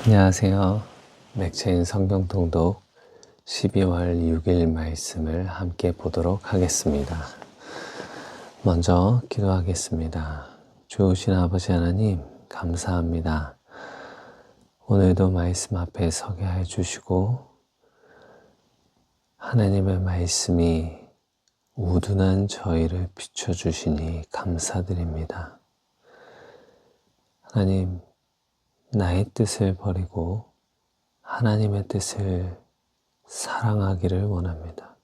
안녕하세요. 맥체인 성경통독 12월 6일 말씀을 함께 보도록 하겠습니다. 먼저 기도하겠습니다. 좋으신 아버지 하나님 감사합니다. 오늘도 말씀 앞에 서게 해주시고 하나님의 말씀이 우둔한 저희를 비춰주시니 감사드립니다. 하나님, 나의 뜻을 버리고 하나님의 뜻을 사랑하기를 원합니다.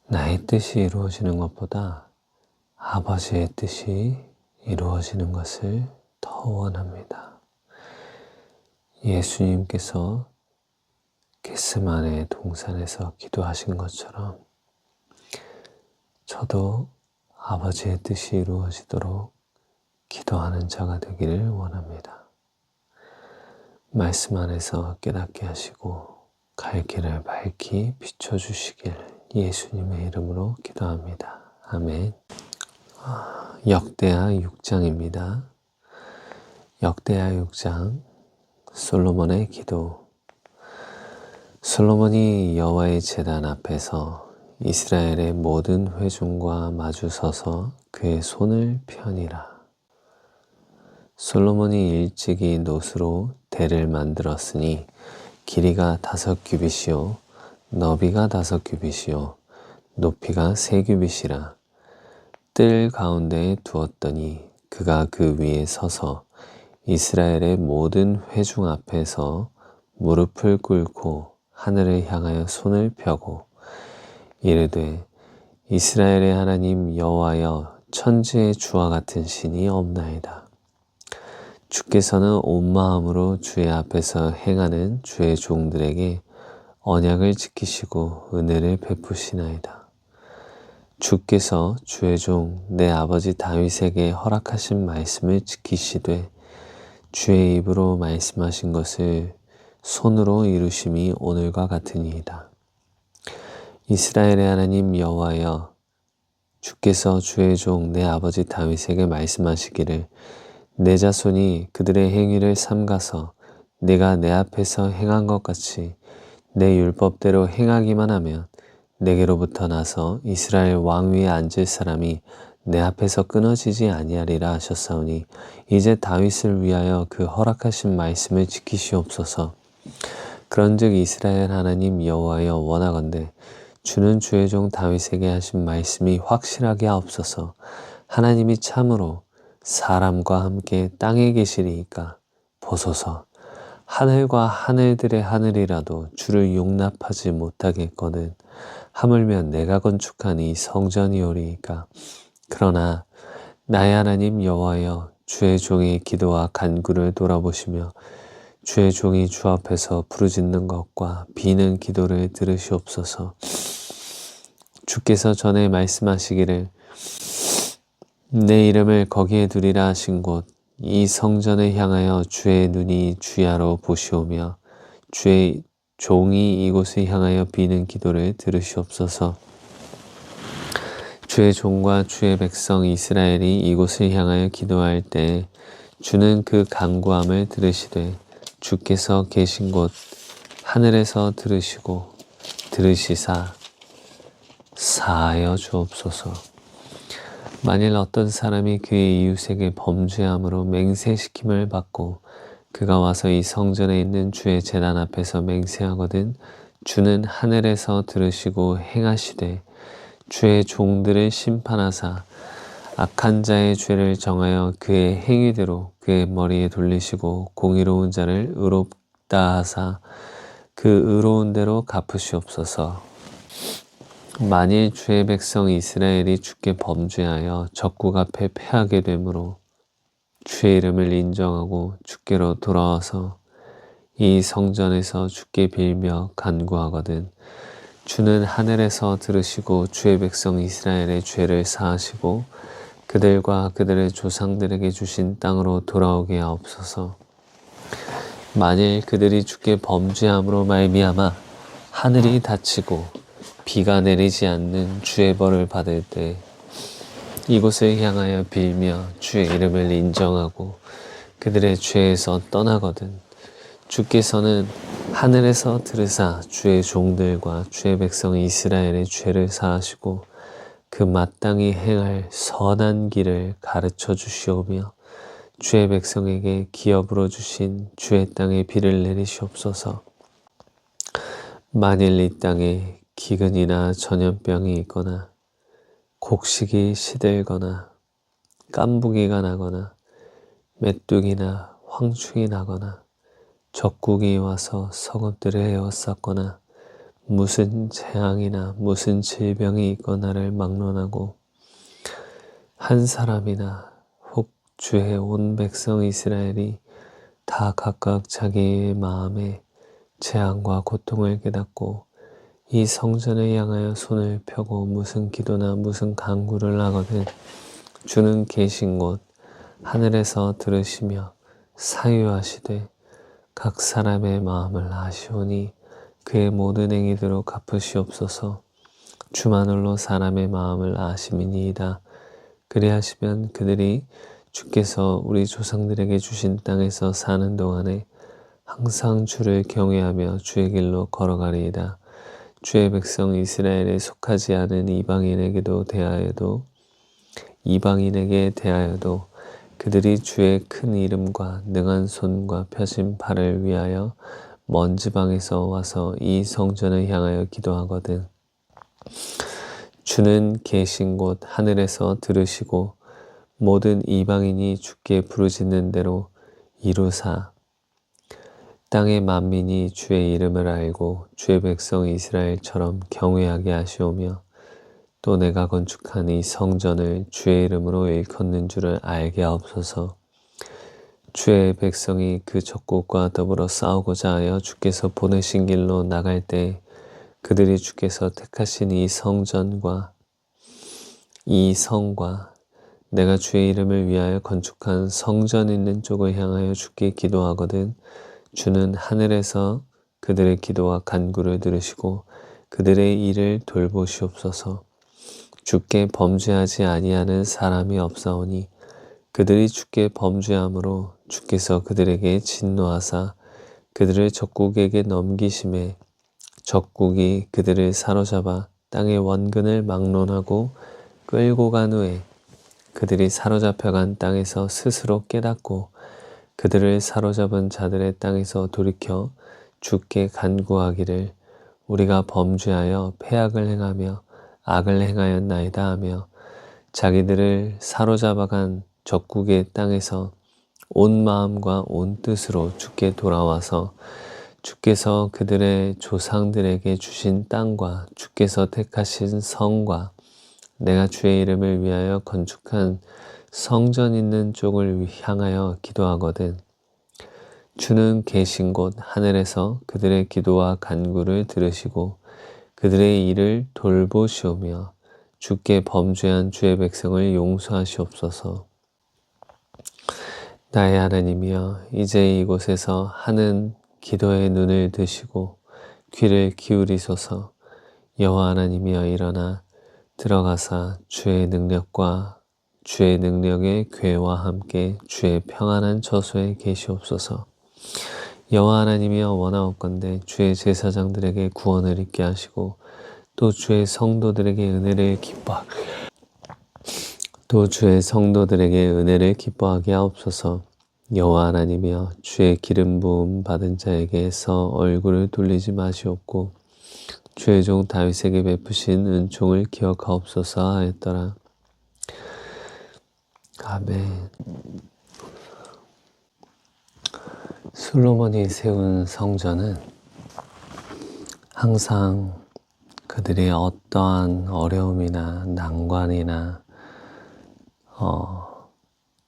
나의 뜻이 이루어지는 것보다 아버지의 뜻이 이루어지는 것을 더 원합니다. 예수님께서 겟세마네 동산에서 기도하신 것처럼 저도 아버지의 뜻이 이루어지도록 기도하는 자가 되기를 원합니다. 말씀 안에서 깨닫게 하시고 갈 길을 밝히 비춰주시길 예수님의 이름으로 기도합니다. 아멘. 역대하 6장입니다. 역대하 6장 솔로몬의 기도. 솔로몬이 여호와의 제단 앞에서 이스라엘의 모든 회중과 마주 서서 그의 손을 펴니라. 솔로몬이 일찍이 놋으로 대를 만들었으니 길이가 5규빗이요 너비가 5규빗이요 높이가 3규빗이라. 뜰 가운데에 두었더니 그가 그 위에 서서 이스라엘의 모든 회중 앞에서 무릎을 꿇고 하늘을 향하여 손을 펴고 이르되 이스라엘의 하나님 여호와여, 천지의 주와 같은 신이 없나이다. 주께서는 온 마음으로 주의 앞에서 행하는 주의 종들에게 언약을 지키시고 은혜를 베푸시나이다. 주께서 주의 종 내 아버지 다윗에게 허락하신 말씀을 지키시되 주의 입으로 말씀하신 것을 손으로 이루심이 오늘과 같으니이다. 이스라엘의 하나님 여호와여, 주께서 주의 종 내 아버지 다윗에게 말씀하시기를 내 자손이 그들의 행위를 삼가서 내가 내 앞에서 행한 것 같이 내 율법대로 행하기만 하면 내게로부터 나서 이스라엘 왕 위에 앉을 사람이 내 앞에서 끊어지지 아니하리라 하셨사오니 이제 다윗을 위하여 그 허락하신 말씀을 지키시옵소서. 그런즉 이스라엘 하나님 여호와여, 원하건대 주는 주의 종 다윗에게 하신 말씀이 확실하게 하옵소서. 하나님이 참으로 사람과 함께 땅에 계시리이까 보소서. 하늘과 하늘들의 하늘이라도 주를 용납하지 못하겠거든 하물며 내가 건축한 이 성전이오리이까. 그러나 나의 하나님 여호와여, 주의 종의 기도와 간구를 돌아보시며 주의 종이 주 앞에서 부르짖는 것과 비는 기도를 들으시옵소서. 주께서 전에 말씀하시기를 내 이름을 거기에 두리라 하신 곳 이 성전을 향하여 주의 눈이 주야로 보시오며 주의 종이 이곳을 향하여 비는 기도를 들으시옵소서. 주의 종과 주의 백성 이스라엘이 이곳을 향하여 기도할 때 주는 그 간구함을 들으시되 주께서 계신 곳 하늘에서 들으시고 들으시사 사하여 주옵소서. 만일 어떤 사람이 그의 이웃에게 범죄함으로 맹세시킴을 받고 그가 와서 이 성전에 있는 주의 제단 앞에서 맹세하거든 주는 하늘에서 들으시고 행하시되 주의 종들을 심판하사 악한 자의 죄를 정하여 그의 행위대로 그의 머리에 돌리시고 공의로운 자를 의롭다 하사 그 의로운 대로 갚으시옵소서. 만일 주의 백성 이스라엘이 주께 범죄하여 적국 앞에 패하게 되므로 주의 이름을 인정하고 주께로 돌아와서 이 성전에서 주께 빌며 간구하거든 주는 하늘에서 들으시고 주의 백성 이스라엘의 죄를 사하시고 그들과 그들의 조상들에게 주신 땅으로 돌아오게 하옵소서. 만일 그들이 주께 범죄함으로 말미암아 하늘이 닫히고 비가 내리지 않는 주의 벌을 받을 때 이곳을 향하여 빌며 주의 이름을 인정하고 그들의 죄에서 떠나거든 주께서는 하늘에서 들으사 주의 종들과 주의 백성 이스라엘의 죄를 사하시고 그 마땅히 행할 선한 길을 가르쳐 주시오며 주의 백성에게 기업으로 주신 주의 땅에 비를 내리시옵소서. 만일 이 땅에 기근이나 전염병이 있거나 곡식이 시들거나 깐부기가 나거나 메뚜기나 황충이 나거나 적국이 와서 성읍들을 에워쌌거나 무슨 재앙이나 무슨 질병이 있거나를 막론하고 한 사람이나 혹 주의 온 백성 이스라엘이 다 각각 자기의 마음에 재앙과 고통을 깨닫고 이 성전을 향하여 손을 펴고 무슨 기도나 무슨 간구를 하거든 주는 계신 곳 하늘에서 들으시며 사유하시되 각 사람의 마음을 아시오니 그의 모든 행위대로 갚으시옵소서. 주만홀로 사람의 마음을 아심이니이다. 그리하시면 그들이 주께서 우리 조상들에게 주신 땅에서 사는 동안에 항상 주를 경외하며 주의 길로 걸어가리이다. 주의 백성 이스라엘에 속하지 않은 이방인에게 대하여도 그들이 주의 큰 이름과 능한 손과 펴진 팔을 위하여 먼 지방에서 와서 이 성전을 향하여 기도하거든 주는 계신 곳 하늘에서 들으시고 모든 이방인이 주께 부르짖는 대로 이루사 땅의 만민이 주의 이름을 알고 주의 백성 이스라엘처럼 경외하게 하시오며 또 내가 건축한 이 성전을 주의 이름으로 일컫는 줄을 알게 하옵소서. 주의 백성이 그 적국과 더불어 싸우고자 하여 주께서 보내신 길로 나갈 때 그들이 주께서 택하신 이 성전과 이 성과 내가 주의 이름을 위하여 건축한 성전 있는 쪽을 향하여 주께 기도하거든 주는 하늘에서 그들의 기도와 간구를 들으시고 그들의 일을 돌보시옵소서. 주께 범죄하지 아니하는 사람이 없사오니 그들이 주께 범죄함으로 주께서 그들에게 진노하사 그들을 적국에게 넘기심에 적국이 그들을 사로잡아 땅의 원근을 막론하고 끌고 간 후에 그들이 사로잡혀간 땅에서 스스로 깨닫고 그들을 사로잡은 자들의 땅에서 돌이켜 주께 간구하기를 우리가 범죄하여 패악을 행하며 악을 행하였나이다 하며 자기들을 사로잡아간 적국의 땅에서 온 마음과 온 뜻으로 주께 돌아와서 주께서 그들의 조상들에게 주신 땅과 주께서 택하신 성과 내가 주의 이름을 위하여 건축한 성전 있는 쪽을 향하여 기도하거든 주는 계신 곳 하늘에서 그들의 기도와 간구를 들으시고 그들의 일을 돌보시오며 주께 범죄한 주의 백성을 용서하시옵소서. 나의 하나님이여 이제 이곳에서 하는 기도의 눈을 드시고 귀를 기울이소서. 여호와 하나님이여 일어나 들어가사 주의 능력과 주의 능력의 궤와 함께 주의 평안한 처소에 계시옵소서. 여호와 하나님이여 원하옵건대 주의 제사장들에게 구원을 있게 하시고 또 주의 성도들에게 은혜를 기뻐하게 하옵소서. 여호와 하나님이여 주의 기름 부음 받은 자에게서 얼굴을 돌리지 마시옵고 주의 종 다윗에게 베푸신 은총을 기억하옵소서 하였더라. 아멘. 솔로몬이 세운 성전은 항상 그들이 어떠한 어려움이나 난관이나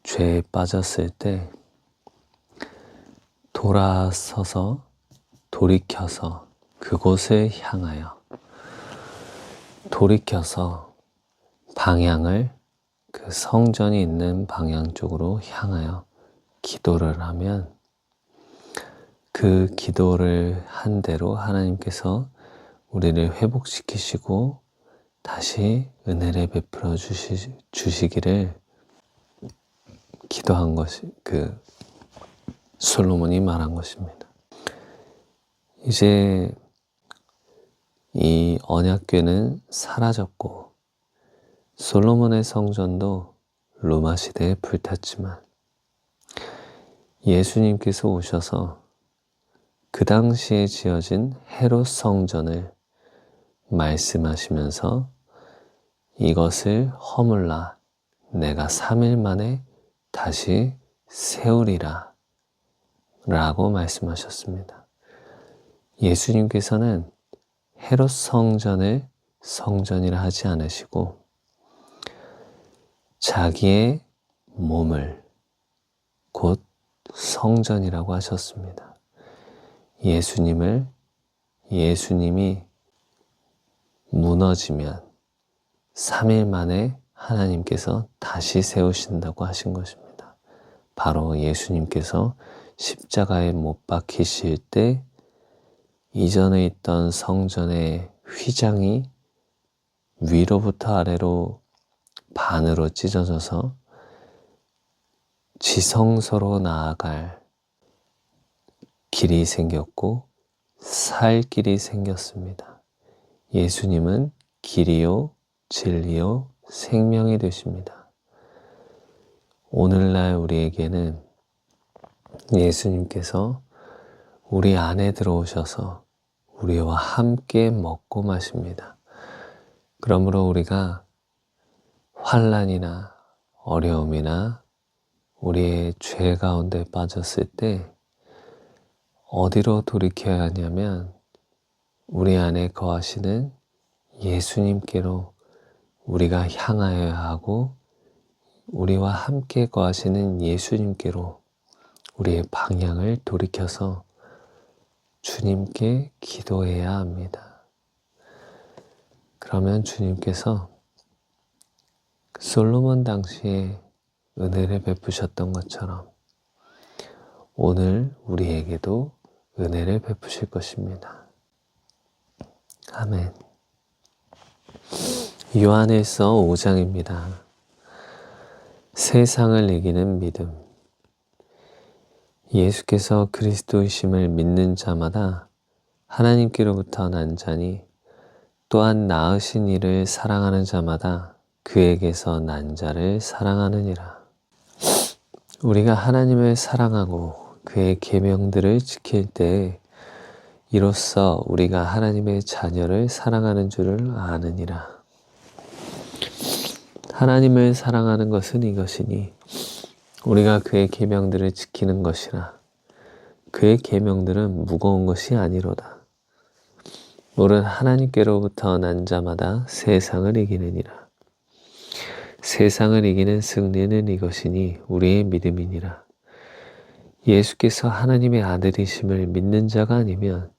죄에 빠졌을 때 돌이켜서 그곳을 향하여 돌이켜서 방향을 그 성전이 있는 방향 쪽으로 향하여 기도를 하면 그 기도를 한 대로 하나님께서 우리를 회복시키시고 다시 은혜를 베풀어 주시기를 기도한 것이 솔로몬이 말한 것입니다. 이제 이 언약궤는 사라졌고 솔로몬의 성전도 로마 시대에 불탔지만 예수님께서 오셔서 그 당시에 지어진 헤롯 성전을 말씀하시면서 이것을 허물라 내가 3일 만에 다시 세우리라 라고 말씀하셨습니다. 예수님께서는 헤롯 성전을 성전이라 하지 않으시고 자기의 몸을 곧 성전이라고 하셨습니다. 예수님이 무너지면 3일 만에 하나님께서 다시 세우신다고 하신 것입니다. 바로 예수님께서 십자가에 못 박히실 때 이전에 있던 성전의 휘장이 위로부터 아래로 반으로 찢어져서 지성소로 나아갈 길이 생겼고 살 길이 생겼습니다. 예수님은 길이요 진리요 생명이 되십니다. 오늘날 우리에게는 예수님께서 우리 안에 들어오셔서 우리와 함께 먹고 마십니다. 그러므로 우리가 환난이나 어려움이나 우리의 죄 가운데 빠졌을 때 어디로 돌이켜야 하냐면 우리 안에 거하시는 예수님께로 우리가 향하여야 하고 우리와 함께 거하시는 예수님께로 우리의 방향을 돌이켜서 주님께 기도해야 합니다. 그러면 주님께서 솔로몬 당시에 은혜를 베푸셨던 것처럼 오늘 우리에게도 은혜를 베푸실 것입니다. 아멘. 요한일서 5장입니다. 세상을 이기는 믿음. 예수께서 그리스도이심을 믿는 자마다 하나님께로부터 난 자니 또한 낳으신 이를 사랑하는 자마다 그에게서 난 자를 사랑하느니라. 우리가 하나님을 사랑하고 그의 계명들을 지킬 때에 이로써 우리가 하나님의 자녀를 사랑하는 줄을 아느니라. 하나님을 사랑하는 것은 이것이니 우리가 그의 계명들을 지키는 것이라. 그의 계명들은 무거운 것이 아니로다. 물은 하나님께로부터 난 자마다 세상을 이기느니라. 세상을 이기는 승리는 이것이니 우리의 믿음이니라. 예수께서 하나님의 아들이심을 믿는 자가 아니면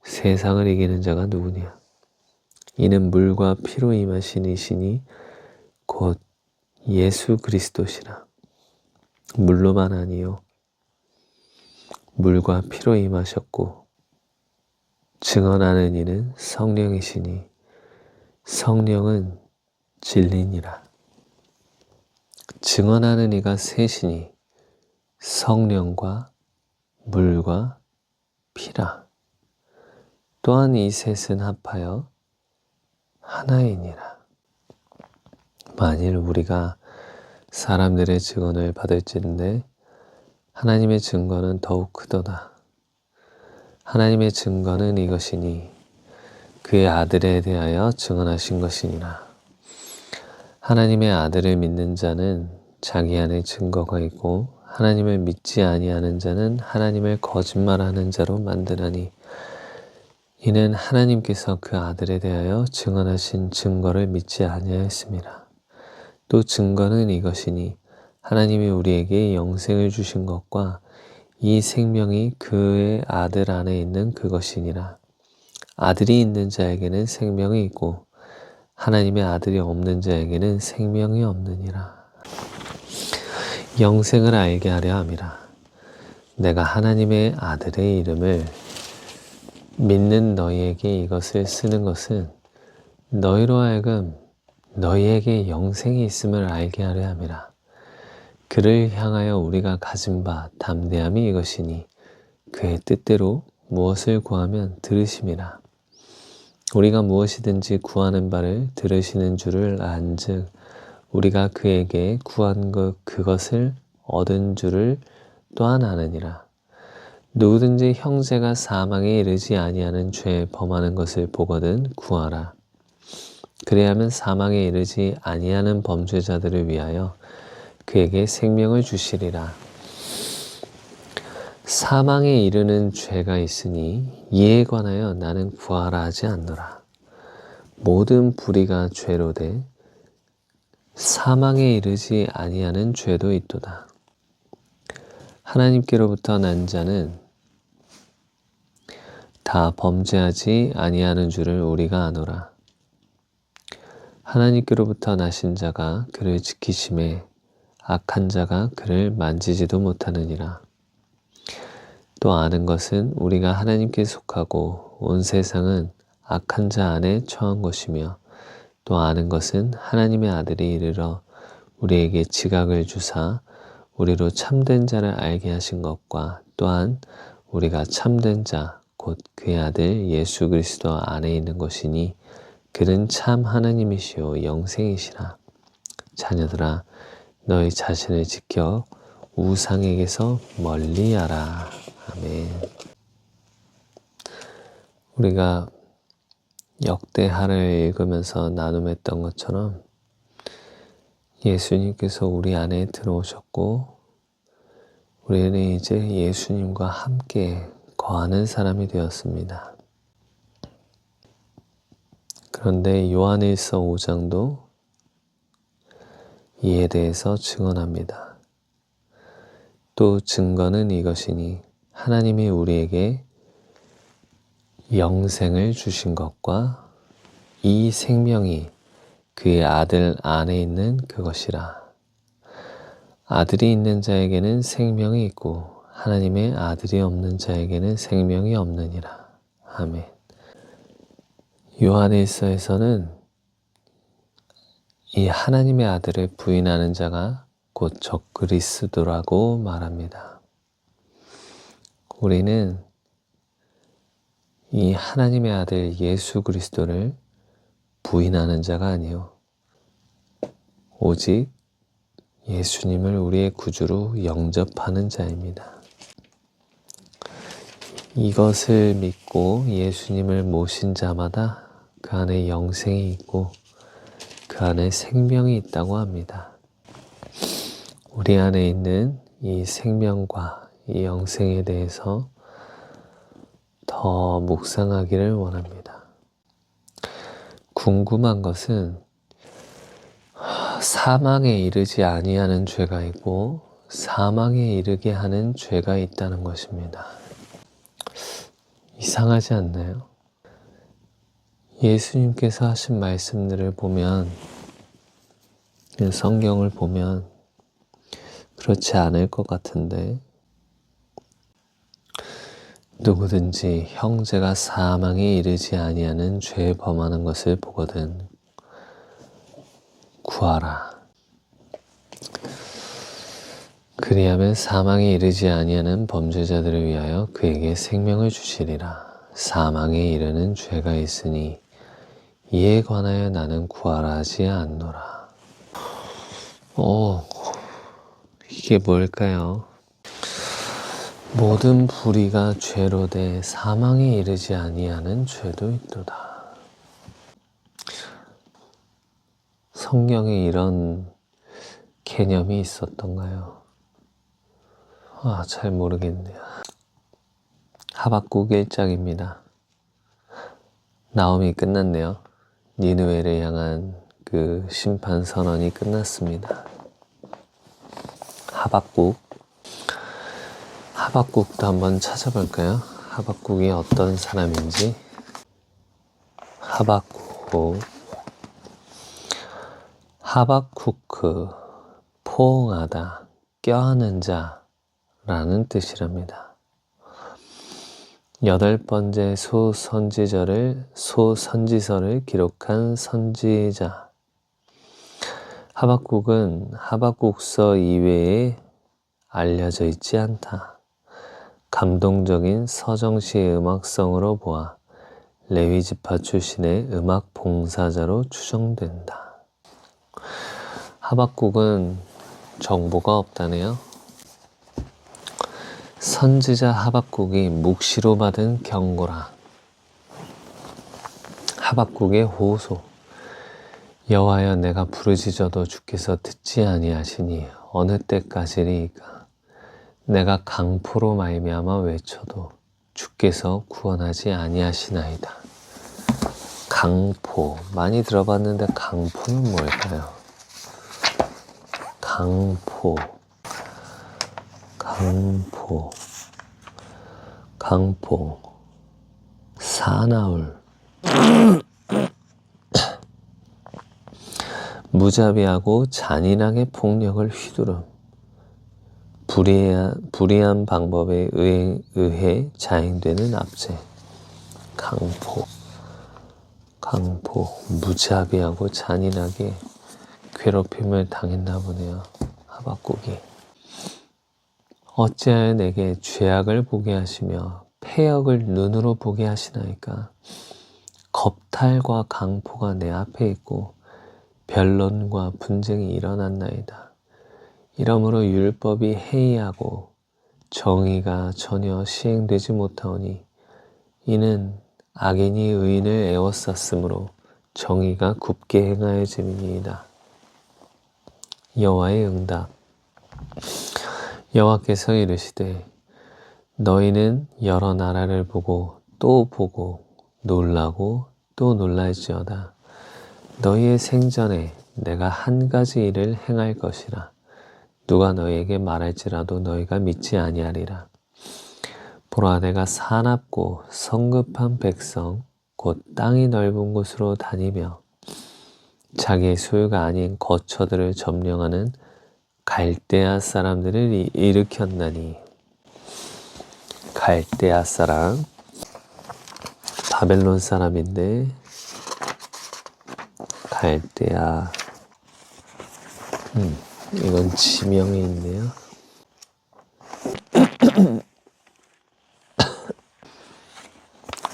세상을 이기는 자가 누구냐? 이는 물과 피로 임하신 이시니 곧 예수 그리스도시라. 물로만 아니요 물과 피로 임하셨고 증언하는 이는 성령이시니 성령은 진리니라. 증언하는 이가 셋이니 성령과 물과 피라. 또한 이 셋은 합하여 하나이니라. 만일 우리가 사람들의 증언을 받을진대 하나님의 증거는 더욱 크도다. 하나님의 증거는 이것이니 그의 아들에 대하여 증언하신 것이니라. 하나님의 아들을 믿는 자는 자기 안에 증거가 있고 하나님을 믿지 아니하는 자는 하나님을 거짓말하는 자로 만드나니 이는 하나님께서 그 아들에 대하여 증언하신 증거를 믿지 아니하였습니다. 또 증거는 이것이니 하나님이 우리에게 영생을 주신 것과 이 생명이 그의 아들 안에 있는 그것이니라. 아들이 있는 자에게는 생명이 있고 하나님의 아들이 없는 자에게는 생명이 없느니라. 영생을 알게 하려 함이라. 내가 하나님의 아들의 이름을 믿는 너희에게 이것을 쓰는 것은 너희로 하여금 너희에게 영생이 있음을 알게 하려 함이라. 그를 향하여 우리가 가진 바 담대함이 이것이니 그의 뜻대로 무엇을 구하면 들으심이라. 우리가 무엇이든지 구하는 바를 들으시는 줄을 안즉 우리가 그에게 구한 그것을 얻은 줄을 또한 아느니라. 누구든지 형제가 사망에 이르지 아니하는 죄에 범하는 것을 보거든 구하라. 그래야면 사망에 이르지 아니하는 범죄자들을 위하여 그에게 생명을 주시리라. 사망에 이르는 죄가 있으니 이에 관하여 나는 구하라 하지 않노라. 모든 불의가 죄로 돼 사망에 이르지 아니하는 죄도 있도다. 하나님께로부터 난 자는 다 범죄하지 아니하는 줄을 우리가 아노라. 하나님께로부터 나신 자가 그를 지키심에 악한 자가 그를 만지지도 못하느니라. 또 아는 것은 우리가 하나님께 속하고 온 세상은 악한 자 안에 처한 것이며 또 아는 것은 하나님의 아들이 이르러 우리에게 지각을 주사 우리로 참된 자를 알게 하신 것과 또한 우리가 참된 자 곧 그의 아들 예수 그리스도 안에 있는 것이니 그는 참 하나님이시요 영생이시라. 자녀들아 너희 자신을 지켜 우상에게서 멀리하라. 아멘. 우리가 역대하를 읽으면서 나눔했던 것처럼 예수님께서 우리 안에 들어오셨고 우리는 이제 예수님과 함께 거하는 사람이 되었습니다. 그런데 요한일서 5장도 이에 대해서 증언합니다. 또 증거는 이것이니 하나님이 우리에게 영생을 주신 것과 이 생명이 그의 아들 안에 있는 그것이라. 아들이 있는 자에게는 생명이 있고 하나님의 아들이 없는 자에게는 생명이 없느니라. 아멘. 요한일서에서는 이 하나님의 아들을 부인하는 자가 곧 적그리스도라고 말합니다. 우리는 이 하나님의 아들 예수 그리스도를 부인하는 자가 아니요 오직 예수님을 우리의 구주로 영접하는 자입니다. 이것을 믿고 예수님을 모신 자마다 그 안에 영생이 있고 그 안에 생명이 있다고 합니다. 우리 안에 있는 이 생명과 이 영생에 대해서 더 묵상하기를 원합니다. 궁금한 것은 사망에 이르지 아니하는 죄가 있고 사망에 이르게 하는 죄가 있다는 것입니다. 이상하지 않나요? 예수님께서 하신 말씀들을 보면, 성경을 보면 그렇지 않을 것 같은데, 누구든지 형제가 사망에 이르지 아니하는 죄에 범하는 것을 보거든 구하라. 그리하면 사망에 이르지 아니하는 범죄자들을 위하여 그에게 생명을 주시리라. 사망에 이르는 죄가 있으니 이에 관하여 나는 구하라 하지 않노라. 이게 뭘까요? 모든 불의가 죄로 돼 사망에 이르지 아니하는 죄도 있도다. 성경에 이런 개념이 있었던가요? 잘 모르겠네요. 하박국 1장입니다. 나움이 끝났네요. 니느웨를 향한 그 심판 선언이 끝났습니다. 하박국도 한번 찾아볼까요? 하박국이 어떤 사람인지. 하박쿠크, 포옹하다, 껴안은 자라는 뜻이랍니다. 8번째 소선지서를 기록한 선지자. 하박국은 하박국서 이외에 알려져 있지 않다. 감동적인 서정시의 음악성으로 보아 레위 지파 출신의 음악 봉사자로 추정된다. 하박국은 정보가 없다네요. 선지자 하박국이 묵시로 받은 경고라. 하박국의 호소. 여호와여, 내가 부르짖어도 주께서 듣지 아니하시니 어느 때까지리이까. 내가 강포로 말미암아 외쳐도 주께서 구원하지 아니하시나이다. 강포, 많이 들어봤는데 강포는 뭘까요? 강포, 사나울. 무자비하고 잔인하게 폭력을 휘두름. 불의한 방법에 의해 자행되는 압제. 강포, 무자비하고 잔인하게 괴롭힘을 당했나 보네요. 하박국이. 어찌하여 내게 죄악을 보게 하시며 패역을 눈으로 보게 하시나이까. 겁탈과 강포가 내 앞에 있고 변론과 분쟁이 일어났나이다. 이러므로 율법이 해이하고 정의가 전혀 시행되지 못하오니 이는 악인이 의인을 애워쌌으므로 정의가 굽게 행하여짐이니이다. 여호와의 응답. 여호와께서 이르시되 너희는 여러 나라를 보고 또 보고 놀라고 또 놀랄지어다. 너희의 생전에 내가 한 가지 일을 행할 것이라. 누가 너희에게 말할지라도 너희가 믿지 아니하리라. 보라, 내가 사납고 성급한 백성 곧 땅이 넓은 곳으로 다니며 자기의 소유가 아닌 거처들을 점령하는 갈대아 사람들을 일으켰나니. 갈대아 사람, 바벨론 사람인데 갈대아, 이건 지명이 있네요.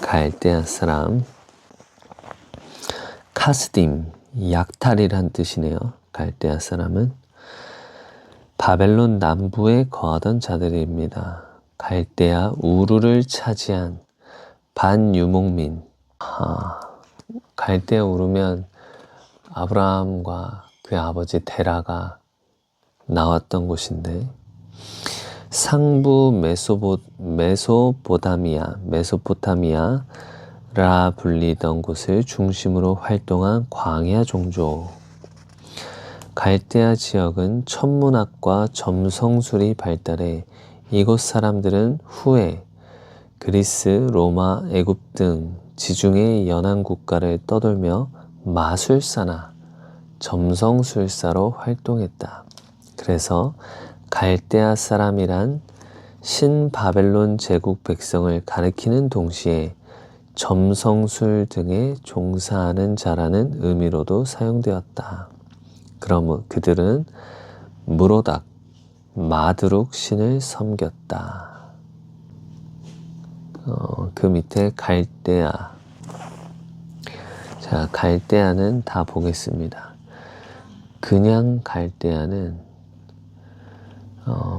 갈대아 사람, 카스딤, 약탈이란 뜻이네요. 갈대아 사람은 바벨론 남부에 거하던 자들입니다. 갈대아 우르를 차지한 반유목민. 갈대아 우르면 아브라함과 그 아버지 테라가 나왔던 곳인데, 상부 메소포타미아라 불리던 곳을 중심으로 활동한 광야 종족. 갈대아 지역은 천문학과 점성술이 발달해 이곳 사람들은 후에 그리스, 로마, 애굽 등 지중해 연안 국가를 떠돌며 마술사나 점성술사로 활동했다. 그래서 갈대아 사람이란 신바벨론 제국 백성을 가리키는 동시에 점성술 등에 종사하는 자라는 의미로도 사용되었다. 그럼 그들은 무로닥, 마드룩 신을 섬겼다. 그 밑에 갈대아. 자, 갈대아는 다 보겠습니다. 그냥 갈대아는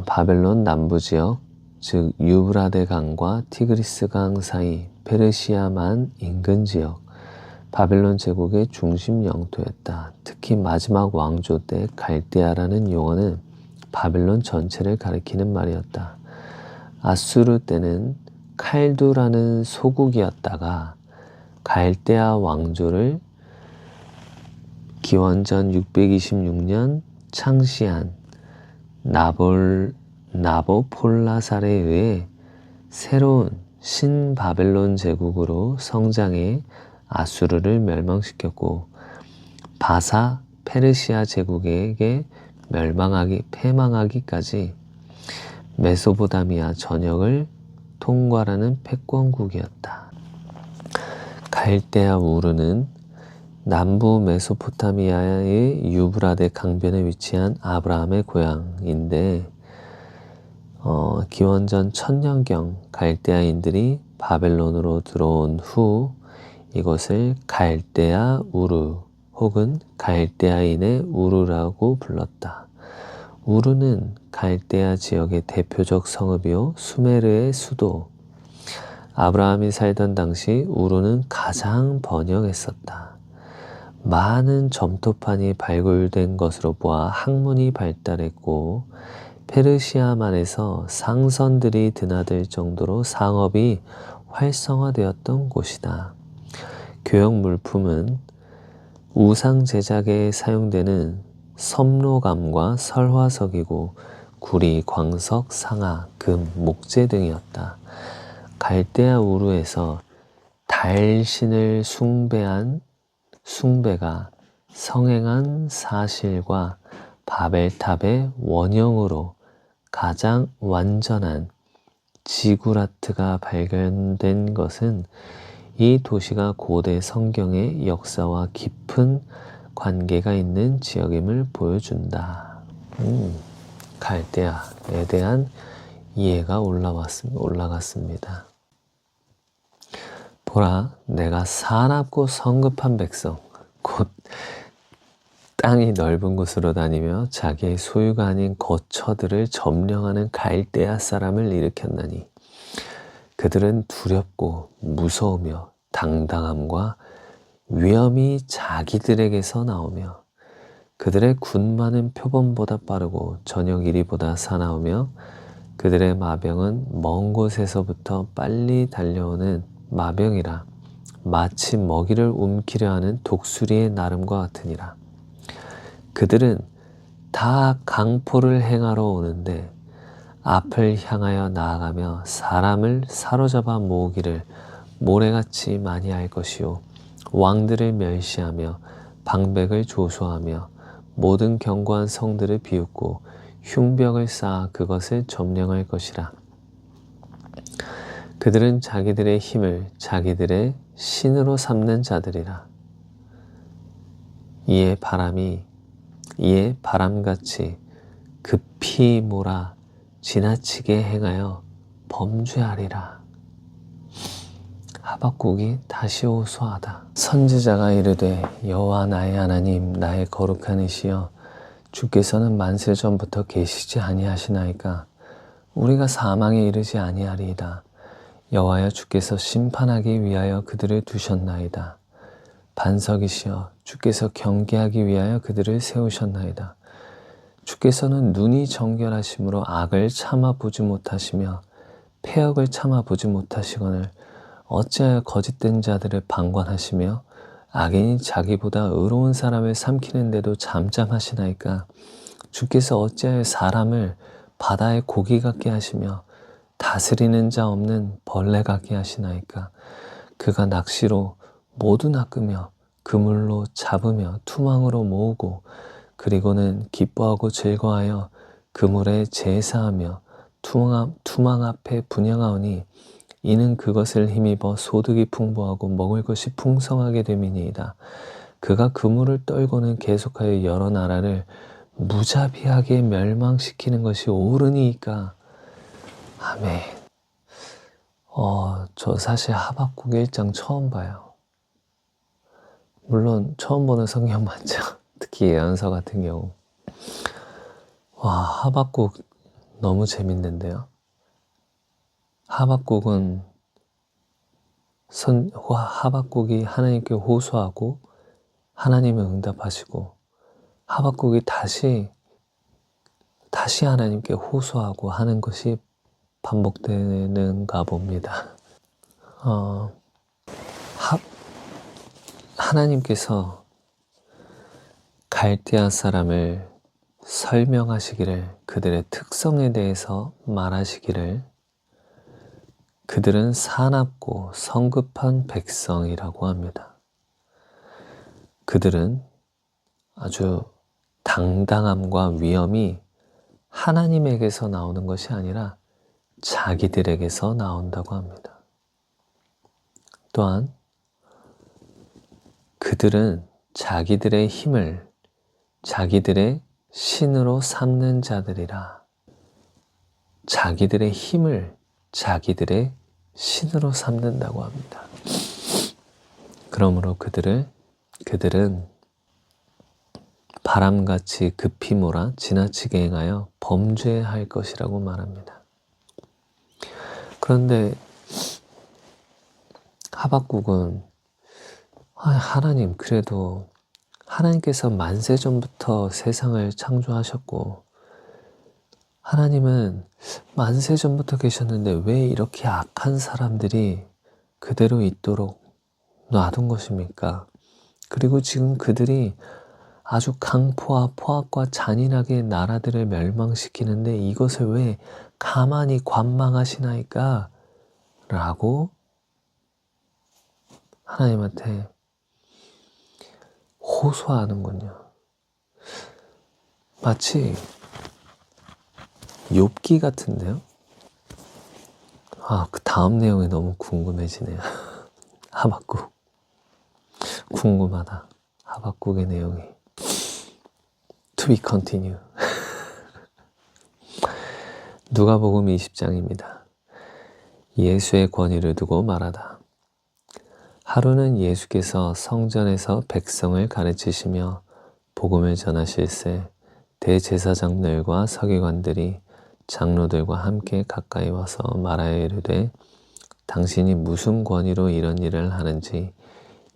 바벨론 남부지역, 즉 유브라데 강과 티그리스 강 사이 페르시아만 인근 지역, 바벨론 제국의 중심 영토였다. 특히 마지막 왕조 때 갈대아라는 용어는 바벨론 전체를 가리키는 말이었다. 아수르 때는 칼두라는 소국이었다가 갈대아 왕조를 기원전 626년 창시한 나보폴라살에 의해 새로운 신바벨론 제국으로 성장해 아수르를 멸망시켰고, 바사 페르시아 제국에게 패망하기까지 메소포타미아 전역을 통괄하는 패권국이었다. 갈대아 우르는 남부 메소포타미아의 유브라데 강변에 위치한 아브라함의 고향인데, 기원전 1000년경 갈대아인들이 바벨론으로 들어온 후 이곳을 갈대아 우르 혹은 갈대아인의 우르라고 불렀다. 우르는 갈대아 지역의 대표적 성읍이요 수메르의 수도. 아브라함이 살던 당시 우르는 가장 번영했었다. 많은 점토판이 발굴된 것으로 보아 학문이 발달했고 페르시아만에서 상선들이 드나들 정도로 상업이 활성화되었던 곳이다. 교역 물품은 우상 제작에 사용되는 섭로감과 설화석이고 구리, 광석, 상아, 금, 목재 등이었다. 갈대아 우르에서 달신을 숭배가 성행한 사실과 바벨탑의 원형으로 가장 완전한 지구라트가 발견된 것은 이 도시가 고대 성경의 역사와 깊은 관계가 있는 지역임을 보여준다. 갈대아에 대한 이해가 올라갔습니다. 보라, 내가 사납고 성급한 백성, 곧 땅이 넓은 곳으로 다니며 자기의 소유가 아닌 거처들을 점령하는 갈대아 사람을 일으켰나니 그들은 두렵고 무서우며 당당함과 위엄이 자기들에게서 나오며 그들의 군마는 표범보다 빠르고 저녁 이리보다 사나우며 그들의 마병은 먼 곳에서부터 빨리 달려오는 마병이라 마치 먹이를 움키려 하는 독수리의 나름과 같으니라. 그들은 다 강포를 행하러 오는데 앞을 향하여 나아가며 사람을 사로잡아 모으기를 모래같이 많이 할 것이요 왕들을 멸시하며 방백을 조소하며 모든 견고한 성들을 비웃고 흉벽을 쌓아 그것을 점령할 것이라. 그들은 자기들의 힘을 자기들의 신으로 삼는 자들이라. 이에 바람같이 급히 몰아 지나치게 행하여 범죄하리라. 하박국이 다시 호소하다. 선지자가 이르되 여호와 나의 하나님 나의 거룩한 이시여 주께서는 만세 전부터 계시지 아니하시나이까. 우리가 사망에 이르지 아니하리이다. 여호와여 주께서 심판하기 위하여 그들을 두셨나이다. 반석이시여 주께서 경계하기 위하여 그들을 세우셨나이다. 주께서는 눈이 정결하심으로 악을 참아보지 못하시며 패역을 참아보지 못하시거늘 어찌하여 거짓된 자들을 방관하시며 악인이 자기보다 의로운 사람을 삼키는데도 잠잠하시나이까. 주께서 어찌하여 사람을 바다의 고기 같게 하시며 다스리는 자 없는 벌레 같게 하시나이까. 그가 낚시로 모두 낚으며 그물로 잡으며 투망으로 모으고 그리고는 기뻐하고 즐거워하여 그물에 제사하며 투망 앞에 분향하오니 이는 그것을 힘입어 소득이 풍부하고 먹을 것이 풍성하게 됨이니이다. 그가 그물을 떨고는 계속하여 여러 나라를 무자비하게 멸망시키는 것이 옳으니이까. 아멘. 저 사실 하박국 1장 처음 봐요. 물론 처음 보는 성경 맞죠? 특히 예언서 같은 경우. 와, 하박국 너무 재밌는데요. 하박국이 하나님께 호소하고 하나님은 응답하시고 하박국이 다시 하나님께 호소하고 하는 것이 반복되는가 봅니다. 하나님께서 갈대아 사람을 설명하시기를, 그들의 특성에 대해서 말하시기를 그들은 사납고 성급한 백성이라고 합니다. 그들은 아주 당당함과 위엄이 하나님에게서 나오는 것이 아니라 자기들에게서 나온다고 합니다. 또한 그들은 자기들의 힘을 자기들의 신으로 삼는 자들이라. 자기들의 힘을 자기들의 신으로 삼는다고 합니다. 그러므로 그들은 바람같이 급히 몰아 지나치게 행하여 범죄할 것이라고 말합니다. 그런데 하박국은 하나님, 그래도 하나님께서 만세 전부터 세상을 창조하셨고 하나님은 만세 전부터 계셨는데 왜 이렇게 악한 사람들이 그대로 있도록 놔둔 것입니까? 그리고 지금 그들이 아주 강포와 포악과 잔인하게 나라들을 멸망시키는데 이것을 왜 가만히 관망하시나이까? 라고 하나님한테 호소하는군요. 마치 욥기 같은데요? 그 다음 내용이 너무 궁금해지네요. 하박국. 궁금하다. 하박국의 내용이. To be continue. 누가복음 20장입니다. 예수의 권위를 두고 말하다. 하루는 예수께서 성전에서 백성을 가르치시며 복음을 전하실새 대제사장들과 서기관들이 장로들과 함께 가까이 와서 말하여 이르되 당신이 무슨 권위로 이런 일을 하는지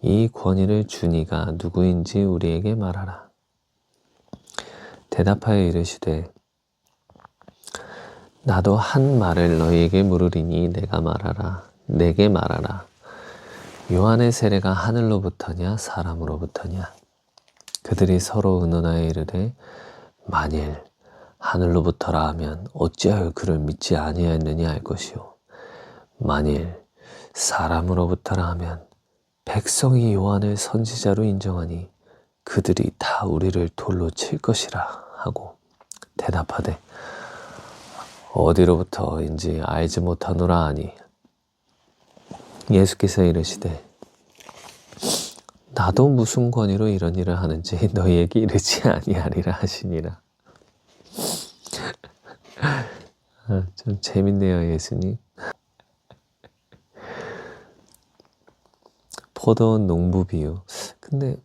이 권위를 준 이가 누구인지 우리에게 말하라. 대답하여 이르시되 나도 한 말을 너희에게 물으리니 내게 말하라. 요한의 세례가 하늘로부터냐 사람으로부터냐? 그들이 서로 의논하여 이르되 만일 하늘로부터라 하면 어찌하여 그를 믿지 아니하였느냐 할 것이요 만일 사람으로부터라 하면 백성이 요한을 선지자로 인정하니 그들이 다 우리를 돌로 칠 것이라 하고 대답하되 어디로부터인지 알지 못하노라 하니 예수께서 이르시되 나도 무슨 권위로 이런 일을 하는지 너희에게 이르지 아니하리라 하시니라. 좀 재밌네요, 예수님. 포도원 농부 비유. 근데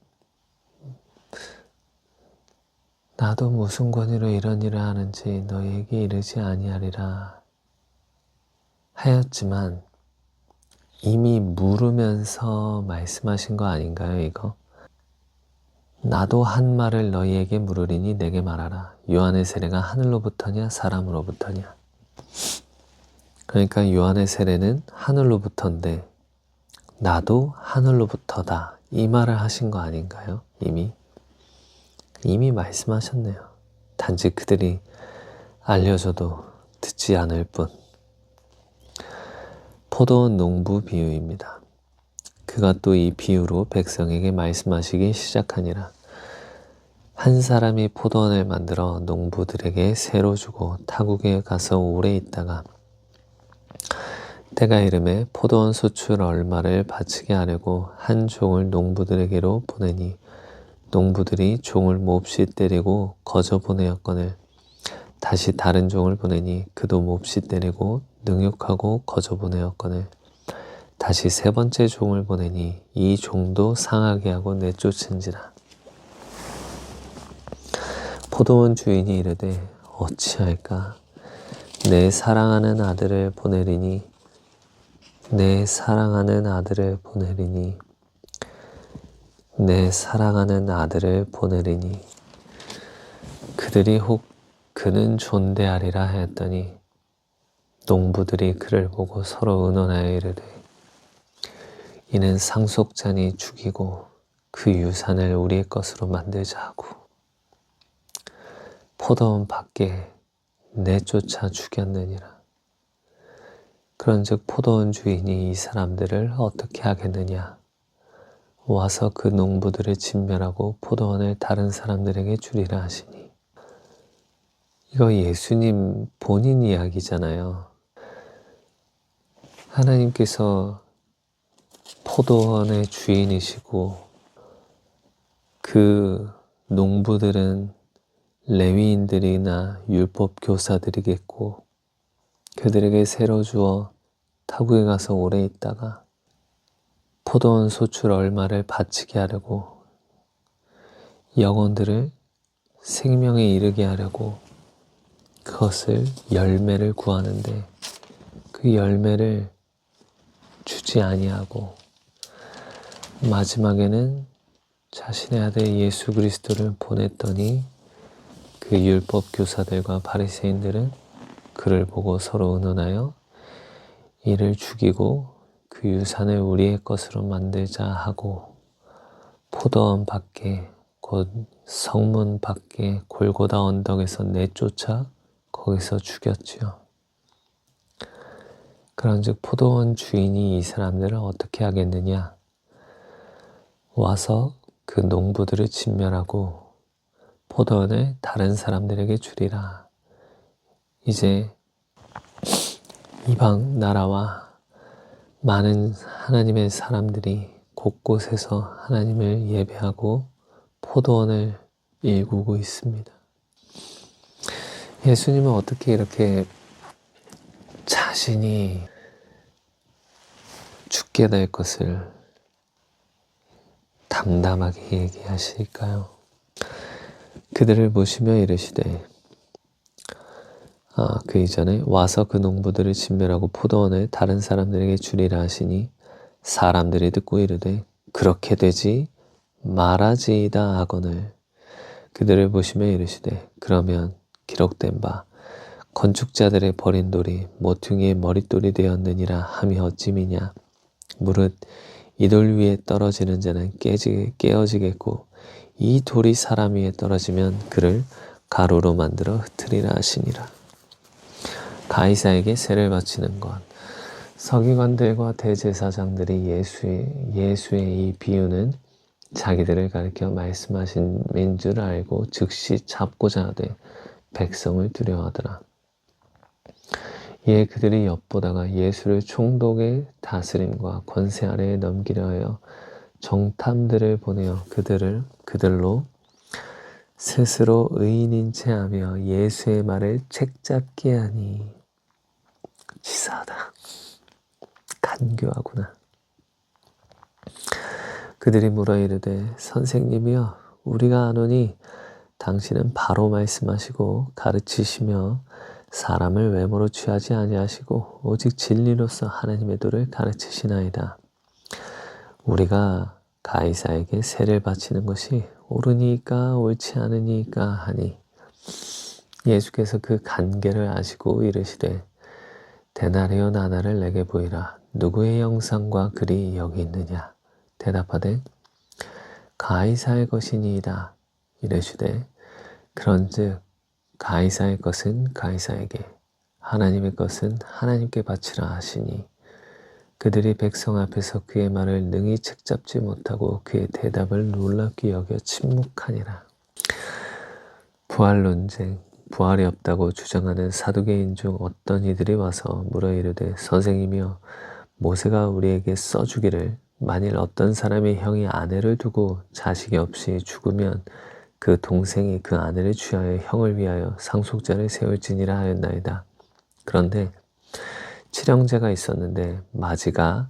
나도 무슨 권위로 이런 일을 하는지 너희에게 이르지 아니하리라 하였지만 이미 물으면서 말씀하신 거 아닌가요, 이거? 나도 한 말을 너희에게 물으리니 내게 말하라. 요한의 세례가 하늘로부터냐 사람으로부터냐? 그러니까 요한의 세례는 하늘로부터인데 나도 하늘로부터다. 이 말을 하신 거 아닌가요? 이미 말씀하셨네요. 단지 그들이 알려줘도 듣지 않을 뿐. 포도원 농부 비유입니다. 그가 또 이 비유로 백성에게 말씀하시기 시작하니라. 한 사람이 포도원을 만들어 농부들에게 새로 주고 타국에 가서 오래 있다가 때가 이름에 포도원 수출 얼마를 바치게 하려고 한 종을 농부들에게로 보내니 농부들이 종을 몹시 때리고 거저 보내었거늘 다시 다른 종을 보내니 그도 몹시 때리고 능욕하고 거저 보내었거늘 다시 세 번째 종을 보내니 이 종도 상하게 하고 내쫓은지라. 포도원 주인이 이르되 어찌할까? 내 사랑하는 아들을 보내리니 내 사랑하는 아들을 보내리니 내 사랑하는 아들을 보내리니 그들이 혹 그는 존대하리라 하였더니 농부들이 그를 보고 서로 의논하여 이르되 이는 상속자니 죽이고 그 유산을 우리의 것으로 만들자 하고 포도원 밖에 내쫓아 죽였느니라. 그런즉 포도원 주인이 이 사람들을 어떻게 하겠느냐? 와서 그 농부들을 진멸하고 포도원을 다른 사람들에게 주리라 하시니. 이거 예수님 본인 이야기잖아요. 하나님께서 포도원의 주인이시고 그 농부들은 레위인들이나 율법 교사들이겠고 그들에게 새로 주어 타국에 가서 오래 있다가 포도원 소출 얼마를 바치게 하려고 영혼들을 생명에 이르게 하려고 그것을 열매를 구하는데 그 열매를 주지 아니하고 마지막에는 자신의 아들 예수 그리스도를 보냈더니 그 율법 교사들과 바리새인들은 그를 보고 서로 의논하여 이를 죽이고 그 유산을 우리의 것으로 만들자 하고 포도원 밖에 곧 성문 밖에 골고다 언덕에서 내쫓아 거기서 죽였지요. 그런즉 포도원 주인이 이 사람들을 어떻게 하겠느냐? 와서 그 농부들을 진멸하고 포도원을 다른 사람들에게 주리라. 이제 이방 나라와 많은 하나님의 사람들이 곳곳에서 하나님을 예배하고 포도원을 일구고 있습니다. 예수님은 어떻게 이렇게 자신이 죽게 될 것을 담담하게 얘기하실까요? 그들을 보시며 이르시되 그 이전에 와서 그 농부들을 진멸하고 포도원을 다른 사람들에게 주리라 하시니 사람들이 듣고 이르되 그렇게 되지 말아지이다 하거늘 그들을 보시며 이르시되 그러면 기록된 바 건축자들의 버린 돌이 모퉁이의 머릿돌이 되었느니라 함이 어찌미냐 무릇 이 돌 위에 떨어지는 자는 깨어지겠고 이 돌이 사람 위에 떨어지면 그를 가루로 만들어 흩으리라 하시니라. 가이사에게 세를 바치는 것. 서기관들과 대제사장들이 예수의 이 비유는 자기들을 가리켜 말씀하신 민 줄 알고 즉시 잡고자 하되 백성을 두려워하더라. 이에 그들이 엿보다가 예수를 총독의 다스림과 권세 아래에 넘기려 하여 정탐들을 보내어 그들로 스스로 의인인 채 하며 예수의 말을 책잡게 하니 치사하다. 간교하구나. 그들이 물어 이르되 선생님이여 우리가 아노니 당신은 바로 말씀하시고 가르치시며 사람을 외모로 취하지 아니하시고 오직 진리로서 하나님의 도를 가르치시나이다. 우리가 가이사에게 세를 바치는 것이 옳으니까 옳지 않으니까 하니 예수께서 그 간계를 아시고 이르시되 데나리온 하나를 내게 보이라. 누구의 형상과 글이 여기 있느냐? 대답하되 가이사의 것이니이다. 이르시되 그런즉 가이사의 것은 가이사에게 하나님의 것은 하나님께 바치라 하시니 그들이 백성 앞에서 그의 말을 능히 책잡지 못하고 그의 대답을 놀랍게 여겨 침묵하니라. 부활 논쟁. 부활이 없다고 주장하는 사두개인 중 어떤 이들이 와서 물어 이르되 선생님이여 모세가 우리에게 써주기를 만일 어떤 사람이 형이 아내를 두고 자식이 없이 죽으면 그 동생이 그 아내를 취하여 형을 위하여 상속자를 세울지니라 하였나이다. 그런데 칠형제가 있었는데 마지가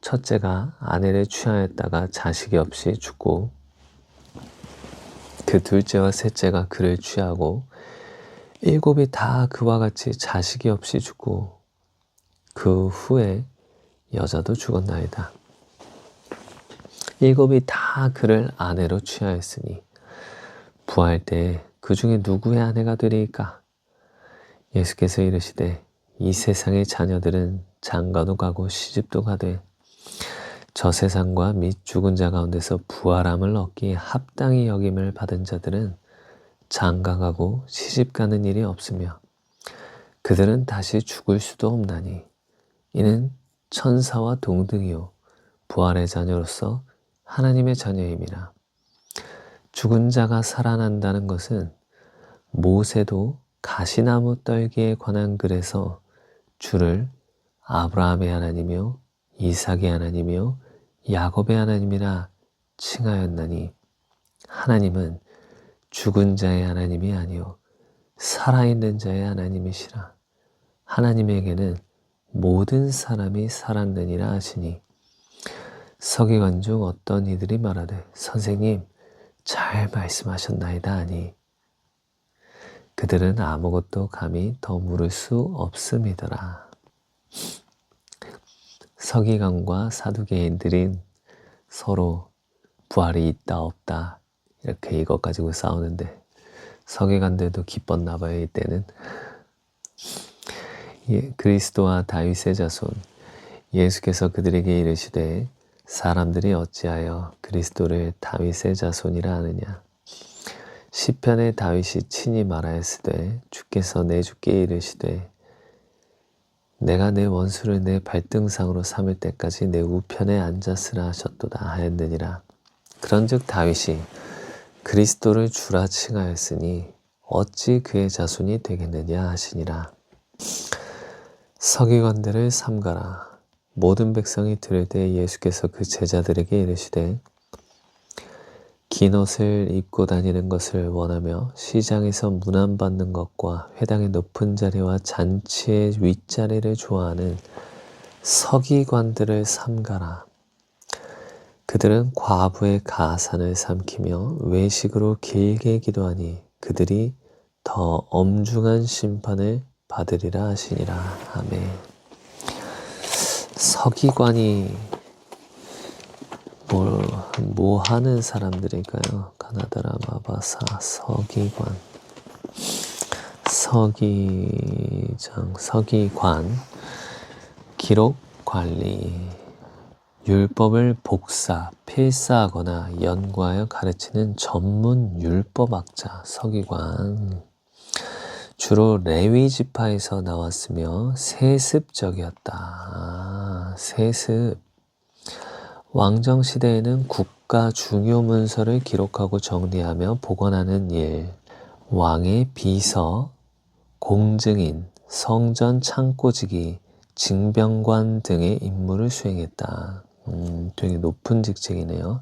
첫째가 아내를 취하였다가 자식이 없이 죽고 그 둘째와 셋째가 그를 취하고 일곱이 다 그와 같이 자식이 없이 죽고 그 후에 여자도 죽었나이다. 일곱이 다 그를 아내로 취하였으니 부활 때 그 중에 누구의 아내가 되리까? 예수께서 이르시되 이 세상의 자녀들은 장가도 가고 시집도 가되 저 세상과 및 죽은 자 가운데서 부활함을 얻기에 합당히 여김을 받은 자들은 장가가고 시집가는 일이 없으며 그들은 다시 죽을 수도 없나니 이는 천사와 동등이요 부활의 자녀로서 하나님의 자녀임이라. 죽은 자가 살아난다는 것은 모세도 가시나무 떨기에 관한 글에서 주를 아브라함의 하나님이요 이삭의 하나님이요 야곱의 하나님이라 칭하였나니 하나님은 죽은 자의 하나님이 아니요 살아있는 자의 하나님이시라. 하나님에게는 모든 사람이 살았느니라 하시니 서기관 중 어떤 이들이 말하되 선생님 잘 말씀하셨나이다 하니 그들은 아무것도 감히 더 물을 수 없음이더라. 서기관과 사두개인들은 서로 부활이 있다 없다 이렇게 이것 가지고 싸우는데 서기관들도 기뻤나 봐요. 이때는 그리스도와 다윗의 자손 예수께서 그들에게 이르시되 사람들이 어찌하여 그리스도를 다윗의 자손이라 하느냐. 시편에 다윗이 친히 말하였으되 주께서 내 주께 이르시되 내가 내 원수를 내 발등상으로 삼을 때까지 내 우편에 앉았으라 하셨도다 하였느니라. 그런즉 다윗이 그리스도를 주라 칭하였으니 어찌 그의 자손이 되겠느냐 하시니라. 서기관들을 삼가라. 모든 백성이 들을 때 예수께서 그 제자들에게 이르시되 긴 옷을 입고 다니는 것을 원하며 시장에서 문안받는 것과 회당의 높은 자리와 잔치의 윗자리를 좋아하는 서기관들을 삼가라. 그들은 과부의 가산을 삼키며 외식으로 길게 기도하니 그들이 더 엄중한 심판을 받으리라 하시니라. 아멘. 서기관이 뭐 하는 사람들일까요? 가나다라 마바사 서기관, 서기관, 기록 관리, 율법을 복사, 필사하거나 연구하여 가르치는 전문 율법학자, 서기관. 주로 레위 지파에서 나왔으며 세습적이었다. 세습. 왕정 시대에는 국가 중요 문서를 기록하고 정리하며 보관하는 일, 왕의 비서, 공증인, 성전 창고지기, 징병관 등의 임무를 수행했다. 되게 높은 직책이네요.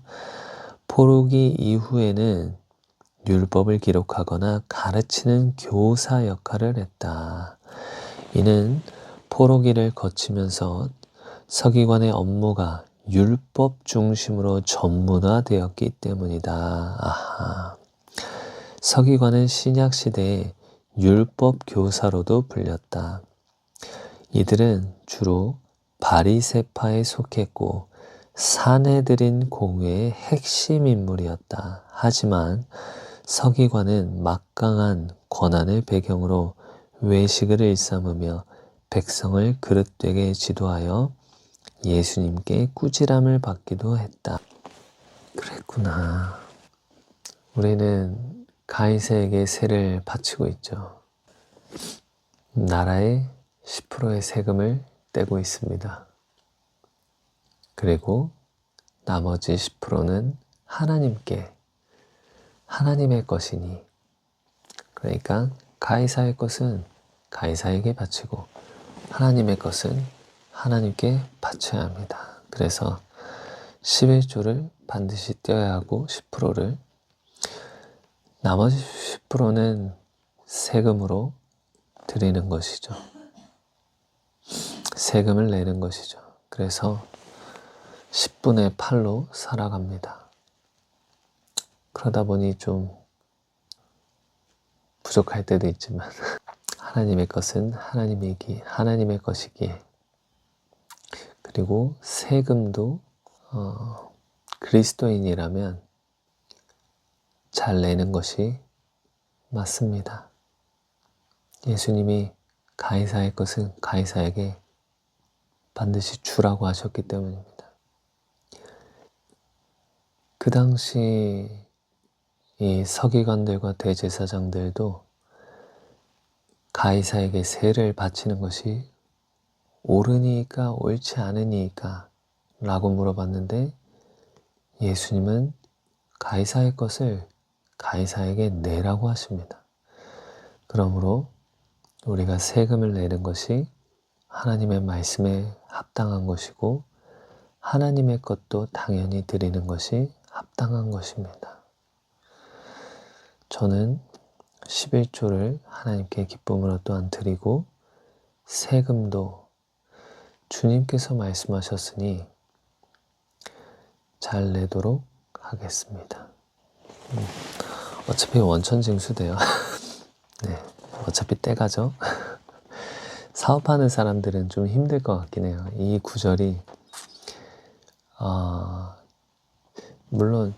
포로기 이후에는 율법을 기록하거나 가르치는 교사 역할을 했다. 이는 포로기를 거치면서 서기관의 업무가 율법 중심으로 전문화되었기 때문이다. 아하. 서기관은 신약 시대의 율법 교사로도 불렸다. 이들은 주로 바리새파에 속했고 사내들인 공회의 핵심 인물이었다. 하지만 서기관은 막강한 권한을 배경으로 외식을 일삼으며 백성을 그릇되게 지도하여 예수님께 꾸지람을 받기도 했다. 그랬구나. 우리는 가이사에게 세를 바치고 있죠. 나라의 10%의 세금을 떼고 있습니다. 그리고 나머지 10%는 하나님의 것이니, 그러니까 가이사의 것은 가이사에게 바치고 하나님의 것은 하나님께 바쳐야 합니다. 그래서 11조를 반드시 떼어야 하고 10%를, 나머지 10%는 세금으로 드리는 것이죠. 세금을 내는 것이죠. 그래서 10분의 8로 살아갑니다. 그러다 보니 좀 부족할 때도 있지만 하나님의 것은 하나님의 것이기에, 그리고 세금도 그리스도인이라면 잘 내는 것이 맞습니다. 예수님이 가이사의 것은 가이사에게 반드시 주라고 하셨기 때문입니다. 그 당시 이 서기관들과 대제사장들도 가이사에게 세를 바치는 것이 옳으니까 옳지 않으니까 라고 물어봤는데 예수님은 가이사의 것을 가이사에게 내라고 하십니다. 그러므로 우리가 세금을 내는 것이 하나님의 말씀에 합당한 것이고 하나님의 것도 당연히 드리는 것이 합당한 것입니다. 저는 11조를 하나님께 기쁨으로 또한 드리고 세금도 주님께서 말씀하셨으니 잘 내도록 하겠습니다. 어차피 원천징수돼요. 네, 어차피 때가죠. 사업하는 사람들은 좀 힘들 것 같긴 해요. 이 구절이 물론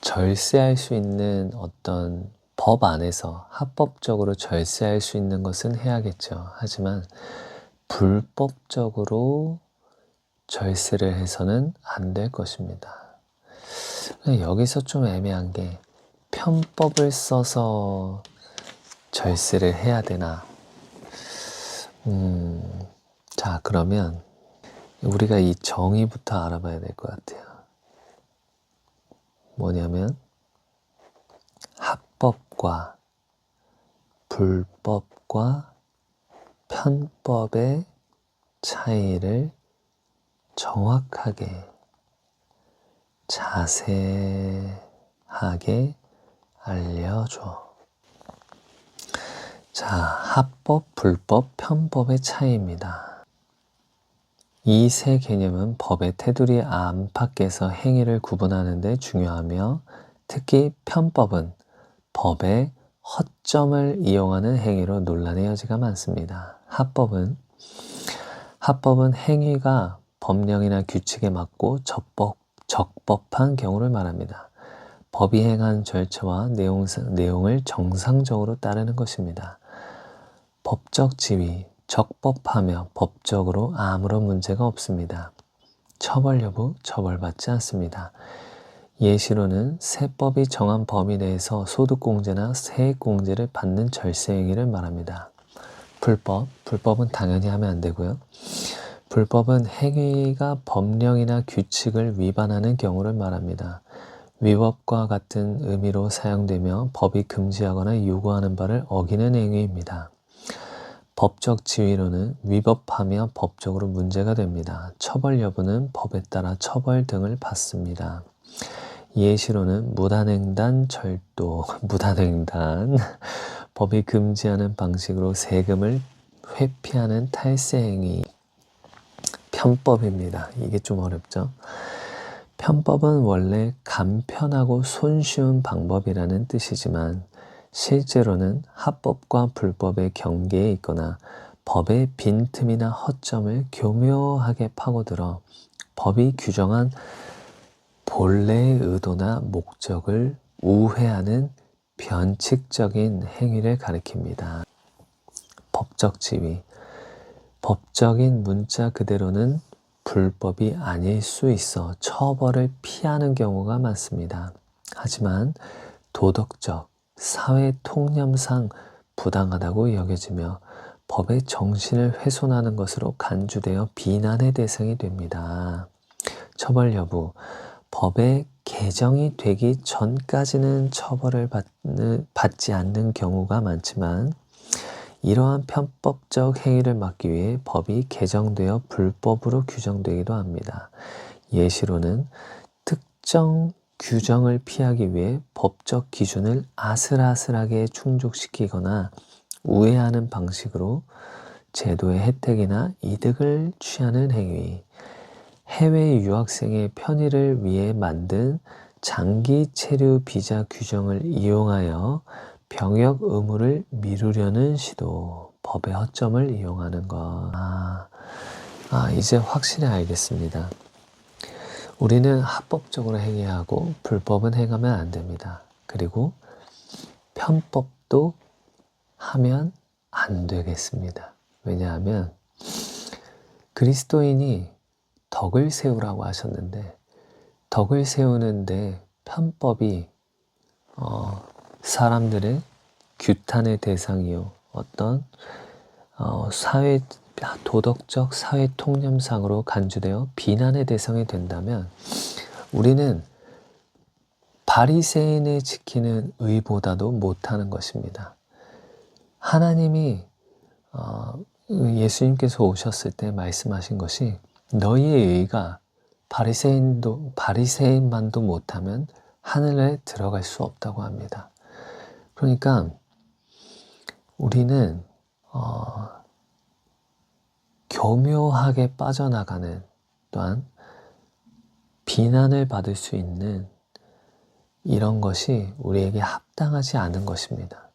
절세할 수 있는 어떤 법 안에서 합법적으로 절세할 수 있는 것은 해야겠죠. 하지만 불법적으로 절세를 해서는 안 될 것입니다. 여기서 좀 애매한 게 편법을 써서 절세를 해야 되나? 자, 그러면 우리가 이 정의부터 알아봐야 될 것 같아요. 뭐냐면 합법과 불법과 편법의 차이를 정확하게 자세하게 알려줘. 자, 합법, 불법, 편법의 차이입니다. 이 세 개념은 법의 테두리 안팎에서 행위를 구분하는 데 중요하며 특히 편법은 법의 허점을 이용하는 행위로 논란의 여지가 많습니다. 합법은 행위가 법령이나 규칙에 맞고 적법한 경우를 말합니다. 법이 행한 절차와 내용을 정상적으로 따르는 것입니다. 법적 지위, 적법하며 법적으로 아무런 문제가 없습니다. 처벌 여부, 처벌받지 않습니다. 예시로는 세법이 정한 범위 내에서 소득공제나 세액공제를 받는 절세 행위를 말합니다. 불법은 당연히 하면 안 되고요. 불법은 행위가 법령이나 규칙을 위반하는 경우를 말합니다. 위법과 같은 의미로 사용되며 법이 금지하거나 요구하는 바를 어기는 행위입니다. 법적 지위로는 위법하며 법적으로 문제가 됩니다. 처벌 여부는 법에 따라 처벌 등을 받습니다. 예시로는 무단횡단, 절도, 법이 금지하는 방식으로 세금을 회피하는 탈세 행위, 편법입니다. 이게 좀 어렵죠? 편법은 원래 간편하고 손쉬운 방법이라는 뜻이지만 실제로는 합법과 불법의 경계에 있거나 법의 빈틈이나 허점을 교묘하게 파고들어 법이 규정한 본래의 의도나 목적을 우회하는 변칙적인 행위를 가리킵니다. 법적 지위. 법적인 문자 그대로는 불법이 아닐 수 있어 처벌을 피하는 경우가 많습니다. 하지만 도덕적, 사회 통념상 부당하다고 여겨지며 법의 정신을 훼손하는 것으로 간주되어 비난의 대상이 됩니다. 처벌 여부. 법의 개정이 되기 전까지는 처벌을 받지 않는 경우가 많지만 이러한 편법적 행위를 막기 위해 법이 개정되어 불법으로 규정되기도 합니다. 예시로는 특정 규정을 피하기 위해 법적 기준을 아슬아슬하게 충족시키거나 우회하는 방식으로 제도의 혜택이나 이득을 취하는 행위, 해외 유학생의 편의를 위해 만든 장기 체류 비자 규정을 이용하여 병역 의무를 미루려는 시도, 법의 허점을 이용하는 것. 이제 확실히 알겠습니다. 우리는 합법적으로 행위하고 불법은 행하면 안 됩니다. 그리고 편법도 하면 안 되겠습니다. 왜냐하면 그리스도인이 덕을 세우라고 하셨는데 덕을 세우는데 편법이 사람들의 규탄의 대상이요 어떤 도덕적 사회 통념상으로 간주되어 비난의 대상이 된다면 우리는 바리새인의 지키는 의보다도 못하는 것입니다. 하나님이 예수님께서 오셨을 때 말씀하신 것이 너희의 의가 바리새인만도 못하면 하늘에 들어갈 수 없다고 합니다. 그러니까 우리는 교묘하게 빠져나가는, 또한 비난을 받을 수 있는 이런 것이 우리에게 합당하지 않은 것입니다.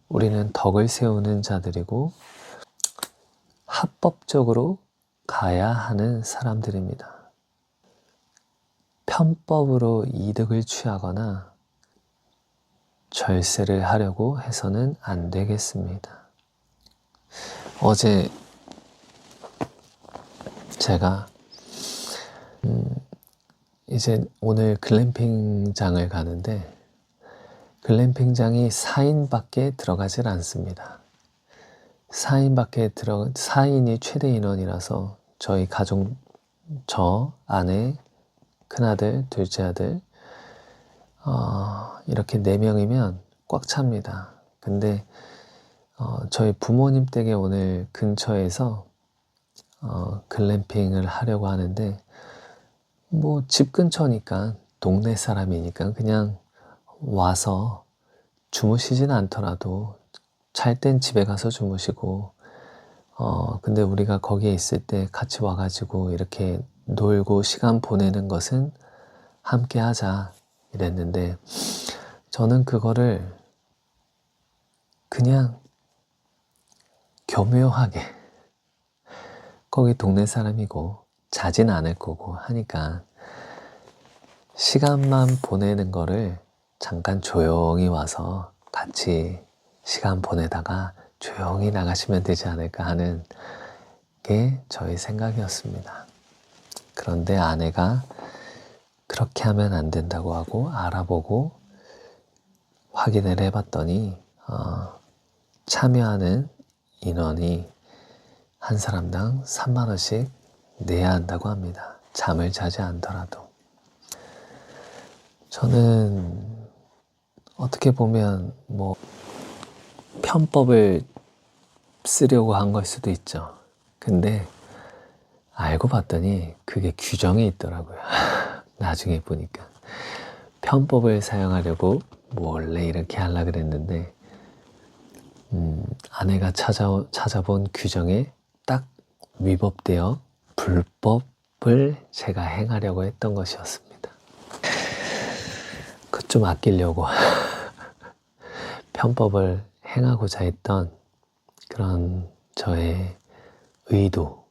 우리는 덕을 세우는 자들이고 합법적으로 가야 하는 사람들입니다. 편법으로 이득을 취하거나 절세를 하려고 해서는 안 되겠습니다. 어제 제가 이제 오늘 글램핑장을 가는데 글램핑장이 4인밖에 들어가질 않습니다. 4인이 최대 인원이라서 저희 가족, 저, 아내, 큰아들, 둘째 아들 이렇게 4명이면 꽉 찹니다. 근데 저희 부모님 댁에 오늘 근처에서 글램핑을 하려고 하는데 뭐 집 근처니까 동네 사람이니까 그냥 와서 주무시진 않더라도 잘 땐 집에 가서 주무시고 근데 우리가 거기에 있을 때 같이 와가지고 이렇게 놀고 시간 보내는 것은 함께 하자 이랬는데 저는 그거를 그냥 교묘하게 거기 동네 사람이고 자진 않을 거고 하니까 시간만 보내는 거를 잠깐 조용히 와서 같이 시간 보내다가 조용히 나가시면 되지 않을까 하는 게 저희 생각이었습니다. 그런데 아내가 그렇게 하면 안 된다고 하고 알아보고 확인을 해봤더니 참여하는 인원이 한 사람당 3만 원씩 내야 한다고 합니다. 잠을 자지 않더라도. 저는 어떻게 보면 뭐 편법을 쓰려고 한 걸 수도 있죠. 근데 알고 봤더니 그게 규정이 있더라고요. 나중에 보니까 편법을 사용하려고 원래 이렇게 하려고 그랬는데 아내가 찾아본 규정에 딱 위법되어 불법을 제가 행하려고 했던 것이었습니다. 그것 좀 아끼려고 편법을 행하고자 했던 그런 저의 의도,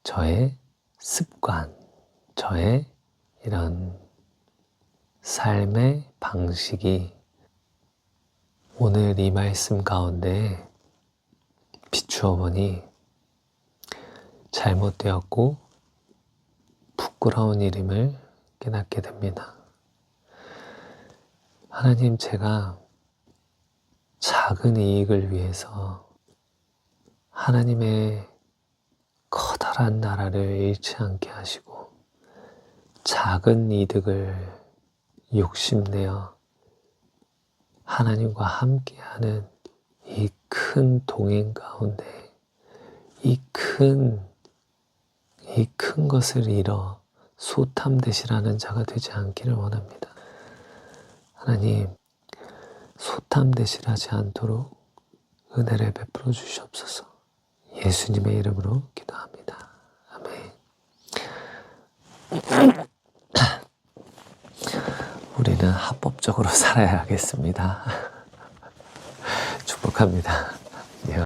저의 습관, 저의 이런 삶의 방식이 오늘 이 말씀 가운데 비추어 보니 잘못되었고 부끄러운 일임을 깨닫게 됩니다. 하나님, 제가 작은 이익을 위해서 하나님의 커다란 나라를 잃지 않게 하시고 작은 이득을 욕심내어 하나님과 함께하는 이 큰 동행 가운데 이 큰 것을 잃어 소탐대실하는 자가 되지 않기를 원합니다. 하나님, 소탐대실하지 않도록 은혜를 베풀어 주시옵소서. 예수님의 이름으로 기도합니다. 아멘. 우리는 합법적으로 살아야겠습니다. 축복합니다.